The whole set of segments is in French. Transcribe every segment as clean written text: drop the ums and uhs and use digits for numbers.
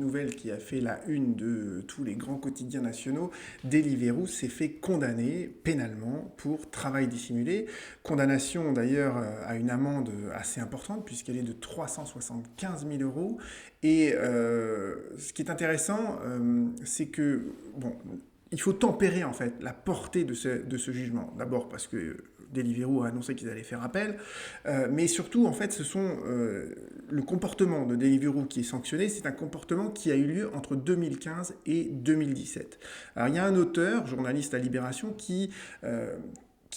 Nouvelle qui a fait la une de tous les grands quotidiens nationaux, Deliveroo s'est fait condamner pénalement pour travail dissimulé. Condamnation d'ailleurs à une amende assez importante puisqu'elle est de 375 000 euros. Et ce qui est intéressant, c'est que, bon, il faut tempérer en fait la portée de ce jugement. D'abord parce que Deliveroo a annoncé qu'ils allaient faire appel, mais surtout en fait ce sont le comportement de Deliveroo qui est sanctionné, c'est un comportement qui a eu lieu entre 2015 et 2017. Alors il y a un auteur, journaliste à Libération, qui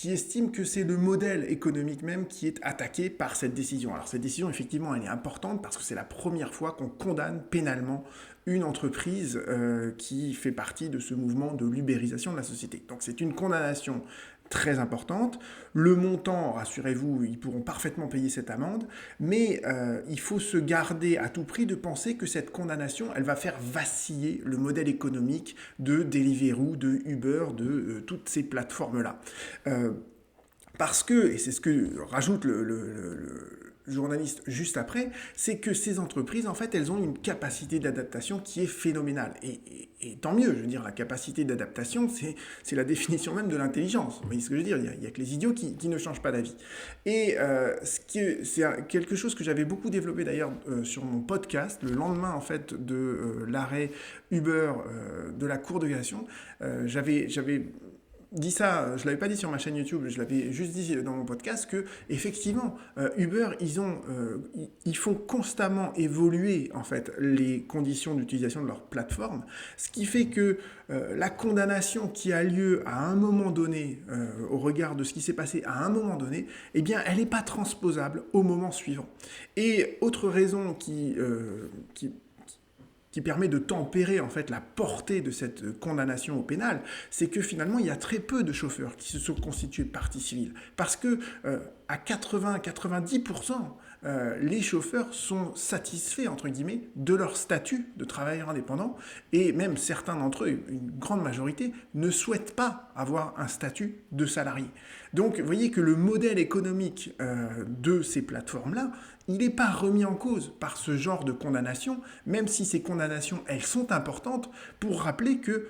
estime que c'est le modèle économique même qui est attaqué par cette décision. Alors cette décision, effectivement, elle est importante parce que c'est la première fois qu'on condamne pénalement une entreprise qui fait partie de ce mouvement de l'ubérisation de la société. Donc c'est une condamnation très importante. Le montant, rassurez-vous, ils pourront parfaitement payer cette amende, mais il faut se garder à tout prix de penser que cette condamnation, elle va faire vaciller le modèle économique de Deliveroo, de Uber, de toutes ces plateformes-là. Parce que, et c'est ce que rajoute le journaliste juste après, c'est que ces entreprises, en fait, elles ont une capacité d'adaptation qui est phénoménale. Et tant mieux, je veux dire, la capacité d'adaptation, c'est la définition même de l'intelligence. Vous voyez ce que je veux dire? Il y a que les idiots qui ne changent pas d'avis. Et c'est quelque chose que j'avais beaucoup développé d'ailleurs sur mon podcast, le lendemain, en fait, de l'arrêt Uber de la Cour de cassation. J'avais dit ça, je l'avais pas dit sur ma chaîne YouTube, je l'avais juste dit dans mon podcast que effectivement Uber ils font constamment évoluer en fait les conditions d'utilisation de leur plateforme, ce qui fait que la condamnation qui a lieu à un moment donné au regard de ce qui s'est passé à un moment donné, eh bien elle n'est pas transposable au moment suivant. Et autre raison qui permet de tempérer en fait la portée de cette condamnation au pénal, c'est que finalement il y a très peu de chauffeurs qui se sont constitués partie civile. Parce que à 80-90%, les chauffeurs sont satisfaits, entre guillemets, de leur statut de travailleur indépendant, et même certains d'entre eux, une grande majorité, ne souhaitent pas avoir un statut de salarié. Donc vous voyez que le modèle économique de ces plateformes-là, il n'est pas remis en cause par ce genre de condamnation, même si ces condamnations, elles sont importantes pour rappeler que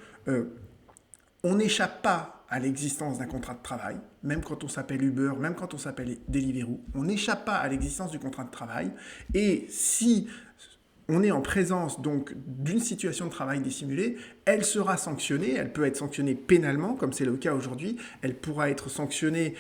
on n'échappe pas à l'existence d'un contrat de travail, même quand on s'appelle Uber, même quand on s'appelle Deliveroo, on n'échappe pas à l'existence du contrat de travail. Et si on est en présence donc d'une situation de travail dissimulée, elle sera sanctionnée, elle peut être sanctionnée pénalement, comme c'est le cas aujourd'hui, elle pourra être sanctionnée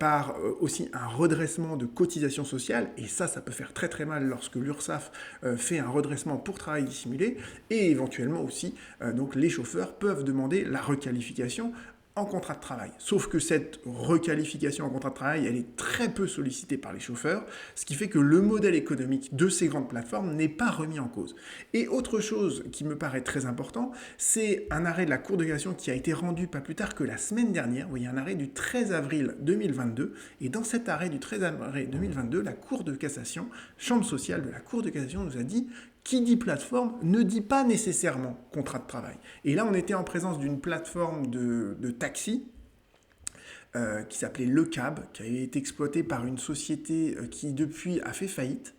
par aussi un redressement de cotisation sociale, et ça peut faire très très mal lorsque l'URSSAF fait un redressement pour travail dissimulé, et éventuellement aussi, donc les chauffeurs peuvent demander la requalification en contrat de travail. Sauf que cette requalification en contrat de travail, elle est très peu sollicitée par les chauffeurs, ce qui fait que le modèle économique de ces grandes plateformes n'est pas remis en cause. Et autre chose qui me paraît très important, c'est un arrêt de la Cour de cassation qui a été rendu pas plus tard que la semaine dernière. Vous voyez, un arrêt du 13 avril 2022. Et dans cet arrêt du 13 avril 2022, la Cour de cassation, chambre sociale de la Cour de cassation, nous a dit qui dit plateforme ne dit pas nécessairement contrat de travail. Et là, on était en présence d'une plateforme de taxi qui s'appelait Le Cab, qui avait été exploitée par une société qui, depuis, a fait faillite.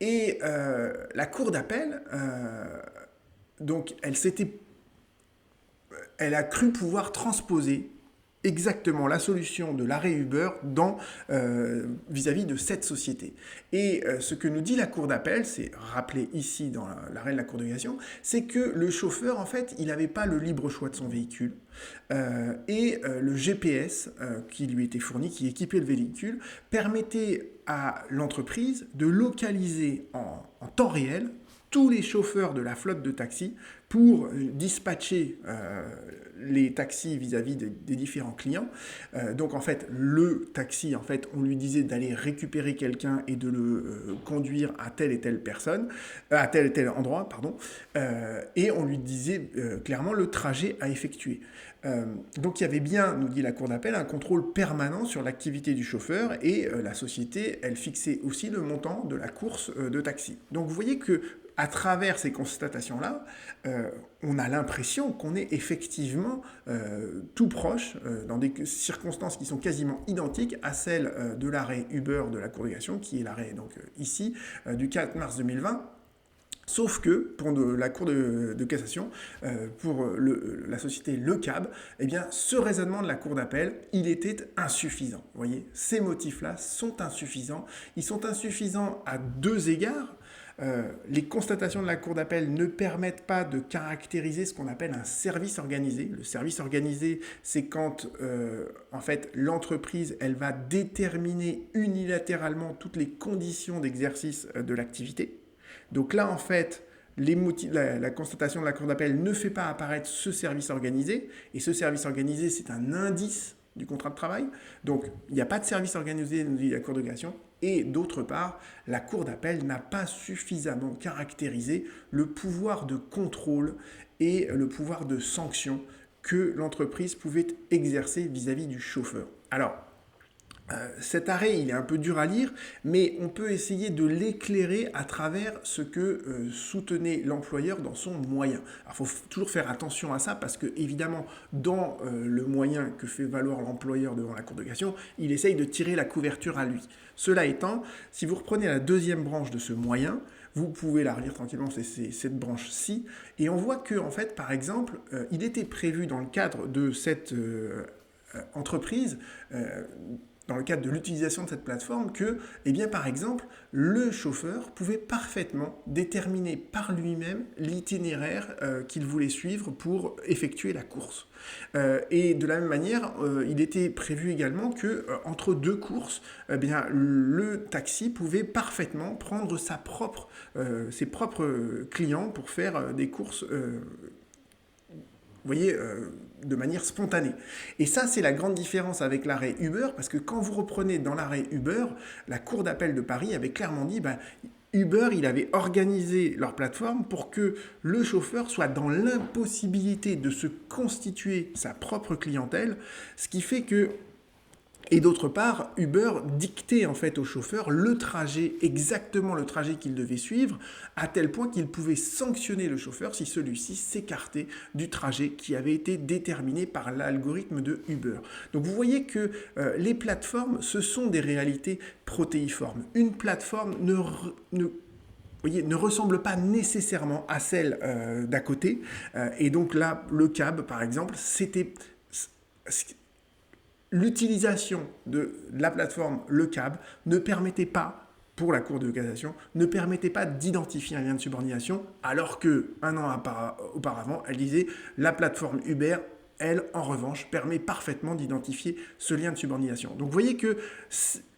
Et la cour d'appel, donc, elle a cru pouvoir transposer exactement la solution de l'arrêt Uber vis-à-vis de cette société. Et ce que nous dit la cour d'appel, c'est rappelé ici dans l'arrêt de la cour de cassation, c'est que le chauffeur, en fait, il n'avait pas le libre choix de son véhicule. Et le GPS qui lui était fourni, qui équipait le véhicule, permettait à l'entreprise de localiser en temps réel tous les chauffeurs de la flotte de taxis pour dispatcher les taxis vis-à-vis des différents clients. Donc en fait, le taxi, en fait, on lui disait d'aller récupérer quelqu'un et de le conduire à telle et telle personne, à tel et tel endroit, pardon, et on lui disait clairement le trajet à effectuer. Donc il y avait bien, nous dit la cour d'appel, un contrôle permanent sur l'activité du chauffeur et la société, elle fixait aussi le montant de la course de taxi. Donc vous voyez que à travers ces constatations-là, on a l'impression qu'on est effectivement tout proche, dans des circonstances qui sont quasiment identiques à celles de l'arrêt Uber de la Cour de cassation, qui est l'arrêt donc ici du 4 mars 2020, Sauf que pour la Cour de cassation, pour la société Le Cab, eh bien, ce raisonnement de la Cour d'appel, il était insuffisant. Vous voyez, ces motifs-là sont insuffisants. Ils sont insuffisants à deux égards. Les constatations de la Cour d'appel ne permettent pas de caractériser ce qu'on appelle un service organisé. Le service organisé, c'est quand en fait, l'entreprise elle va déterminer unilatéralement toutes les conditions d'exercice de l'activité. Donc là, en fait, la constatation de la Cour d'appel ne fait pas apparaître ce service organisé, et ce service organisé, c'est un indice du contrat de travail. Donc, il n'y a pas de service organisé dans la Cour de cassation, et d'autre part, la Cour d'appel n'a pas suffisamment caractérisé le pouvoir de contrôle et le pouvoir de sanction que l'entreprise pouvait exercer vis-à-vis du chauffeur. Alors, cet arrêt, il est un peu dur à lire, mais on peut essayer de l'éclairer à travers ce que soutenait l'employeur dans son moyen. Alors, il faut toujours faire attention à ça, parce que, évidemment, dans le moyen que fait valoir l'employeur devant la Cour de cassation, il essaye de tirer la couverture à lui. Cela étant, si vous reprenez la deuxième branche de ce moyen, vous pouvez la relire tranquillement, c'est cette branche-ci, et on voit que, en fait, par exemple, il était prévu dans le cadre de cette entreprise, dans le cadre de l'utilisation de cette plateforme, que, eh bien, par exemple, le chauffeur pouvait parfaitement déterminer par lui-même l'itinéraire qu'il voulait suivre pour effectuer la course. Et de la même manière, il était prévu également que entre deux courses, eh bien, le taxi pouvait parfaitement prendre ses propres clients pour faire des courses. Vous voyez, de manière spontanée. Et ça, c'est la grande différence avec l'arrêt Uber, parce que quand vous reprenez dans l'arrêt Uber, la Cour d'appel de Paris avait clairement dit, Uber, il avait organisé leur plateforme pour que le chauffeur soit dans l'impossibilité de se constituer sa propre clientèle, ce qui fait que et d'autre part, Uber dictait en fait au chauffeur le trajet, exactement le trajet qu'il devait suivre, à tel point qu'il pouvait sanctionner le chauffeur si celui-ci s'écartait du trajet qui avait été déterminé par l'algorithme de Uber. Donc vous voyez que les plateformes, ce sont des réalités protéiformes. Une plateforme ne ressemble pas nécessairement à celle d'à côté. Et donc là, le cab, par exemple, c'était l'utilisation de la plateforme Le Cab ne permettait pas, pour la Cour de cassation, ne permettait pas d'identifier un lien de subordination, alors qu'un an auparavant, elle disait la plateforme Uber, elle, en revanche, permet parfaitement d'identifier ce lien de subordination. Donc vous voyez que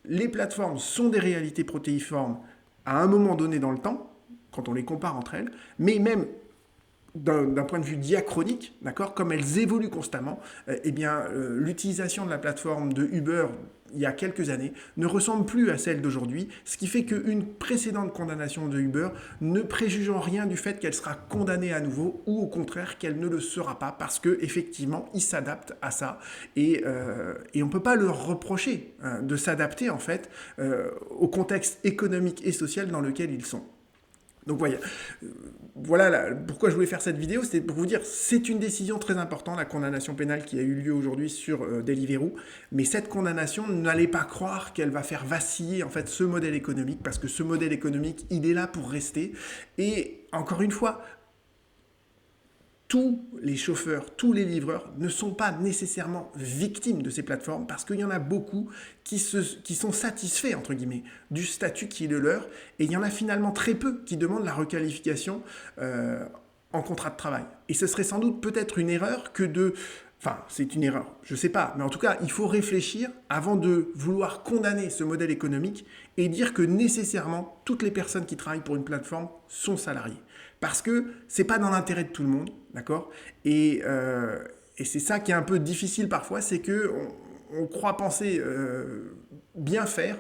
les plateformes sont des réalités protéiformes à un moment donné dans le temps, quand on les compare entre elles, mais même d'un point de vue diachronique, d'accord, comme elles évoluent constamment, l'utilisation de la plateforme de Uber il y a quelques années ne ressemble plus à celle d'aujourd'hui, ce qui fait qu'une précédente condamnation de Uber ne préjuge en rien du fait qu'elle sera condamnée à nouveau, ou au contraire qu'elle ne le sera pas, parce qu'effectivement ils s'adaptent à ça, et on ne peut pas leur reprocher de s'adapter en fait au contexte économique et social dans lequel ils sont. Donc voilà pourquoi je voulais faire cette vidéo, c'était pour vous dire, c'est une décision très importante, la condamnation pénale qui a eu lieu aujourd'hui sur Deliveroo, mais cette condamnation, n'allez pas croire qu'elle va faire vaciller en fait ce modèle économique, parce que ce modèle économique, il est là pour rester, et encore une fois, tous les chauffeurs, tous les livreurs ne sont pas nécessairement victimes de ces plateformes, parce qu'il y en a beaucoup qui sont satisfaits, entre guillemets, du statut qui est le leur, et il y en a finalement très peu qui demandent la requalification en contrat de travail. Et ce serait sans doute peut-être une erreur Enfin, c'est une erreur, je ne sais pas, mais en tout cas, il faut réfléchir avant de vouloir condamner ce modèle économique et dire que nécessairement, toutes les personnes qui travaillent pour une plateforme sont salariées. Parce que ce n'est pas dans l'intérêt de tout le monde, d'accord ? Et c'est ça qui est un peu difficile parfois, c'est qu'on croit penser bien faire,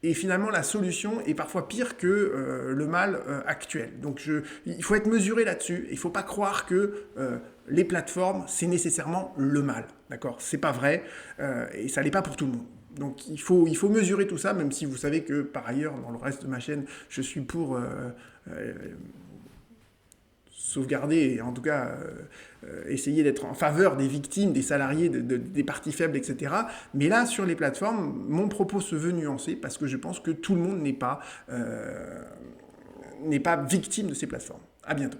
et finalement, la solution est parfois pire que le mal actuel. Donc, il faut être mesuré là-dessus. Il ne faut pas croire que les plateformes, c'est nécessairement le mal. D'accord ? C'est pas vrai et ça l'est pas pour tout le monde. Donc, il faut mesurer tout ça, même si vous savez que, par ailleurs, dans le reste de ma chaîne, je suis pour sauvegarder, et en tout cas essayer d'être en faveur des victimes, des salariés, des parties faibles, etc. Mais là, sur les plateformes, mon propos se veut nuancé, parce que je pense que tout le monde n'est pas victime de ces plateformes. À bientôt.